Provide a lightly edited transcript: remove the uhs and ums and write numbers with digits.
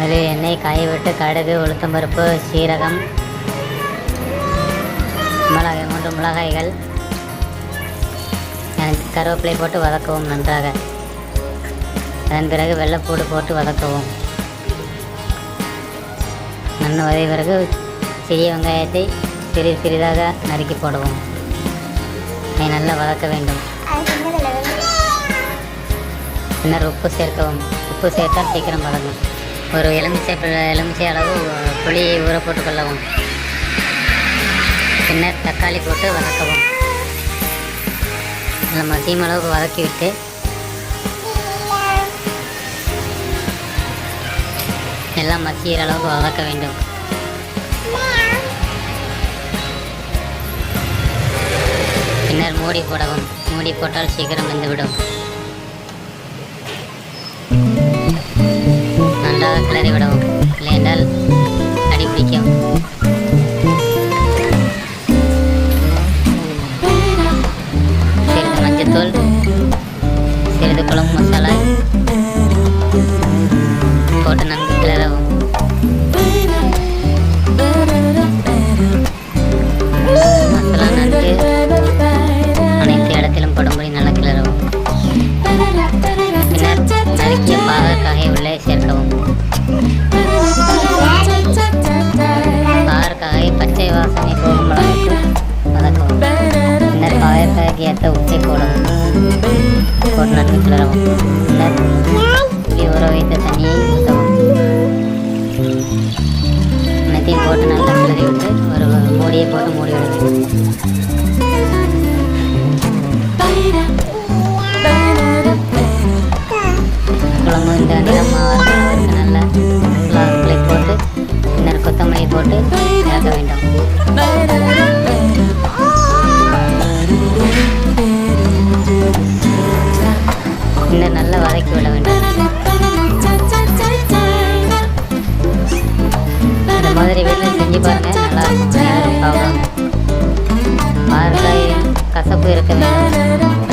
அதில் எண்ணெய் காய விட்டு கடுகு, உளுத்தம்பருப்பு, சீரகம், மிளகாய் 3 மிளகாய்கள், கருவேப்பிலை போட்டு வதக்கவும் நன்றாக. அதன் பிறகு வெள்ளைப்பூடு போட்டு வதக்கவும். நன்கு வதங்கிய பிறகு சிறிய வெங்காயத்தை சிறிதாக நறுக்கி போடவும். அதை நல்லா வதக்க வேண்டும். பின்னர் உப்பு சேர்க்கவும். உப்பு சேர்த்தால் சீக்கிரம் வதங்கும். ஒரு எலுமிச்சை அளவு புளியை ஊற போட்டு கொள்ளவும். பின்னர் தக்காளி போட்டு வதக்கவும். நல்லா மசியும் அளவுக்கு வதக்கிவிட்டு எல்லாம் மசிகிற அளவுக்கு வதக்க வேண்டும். பின்னர் மூடி போடவும். மூடி போட்டால் சீக்கிரம் வெந்துவிடும். நன்றாக கிளறி விடவும், இல்லையென்றால் அடிப்பிடிக்கும். சிறிது மஞ்சத்தூள், சிறிது குழம்பு மசாலா போட்டு நன்கு கிளறவும். மசாலா நன்கு அனைத்து இடத்திலும் படும்படி நல்லா கிளறவும். பின்னர் நறுக்கிய பாகற்காயை உள்ளே சேர்க்கவும். பாகற்காயை பச்சை வாசனை போகும் அளவுக்கு வதக்கவும். பின்னர் பாகற்காய்க்கு ஏற்ற உப்பை போடவும். போட்டு நன்கு கிளறவும். பின்னர் புளி ஊற வைத்த தண்ணியை ஊற்றவும். அனைத்தையும் போட்டு நல்லா கிளறி விட்டு ஒரு மூடியை போட்டு மூடி விட வேண்டும். குழம்பு இந்த நிறமாக நல்லா மிளகாய் போட்டு பின்னர் கொத்தமல்லி போட்டு இறக்க வேண்டும். பின்னர் நல்லா வதக்கி விட வேண்டும். இந்த மாதிரி வீட்டில் செஞ்சு பாருங்கள், நல்லா இருக்கும். சாப்பிடுவாங்க. பாகற்காய் கசப்பு இருக்க வேண்டும்.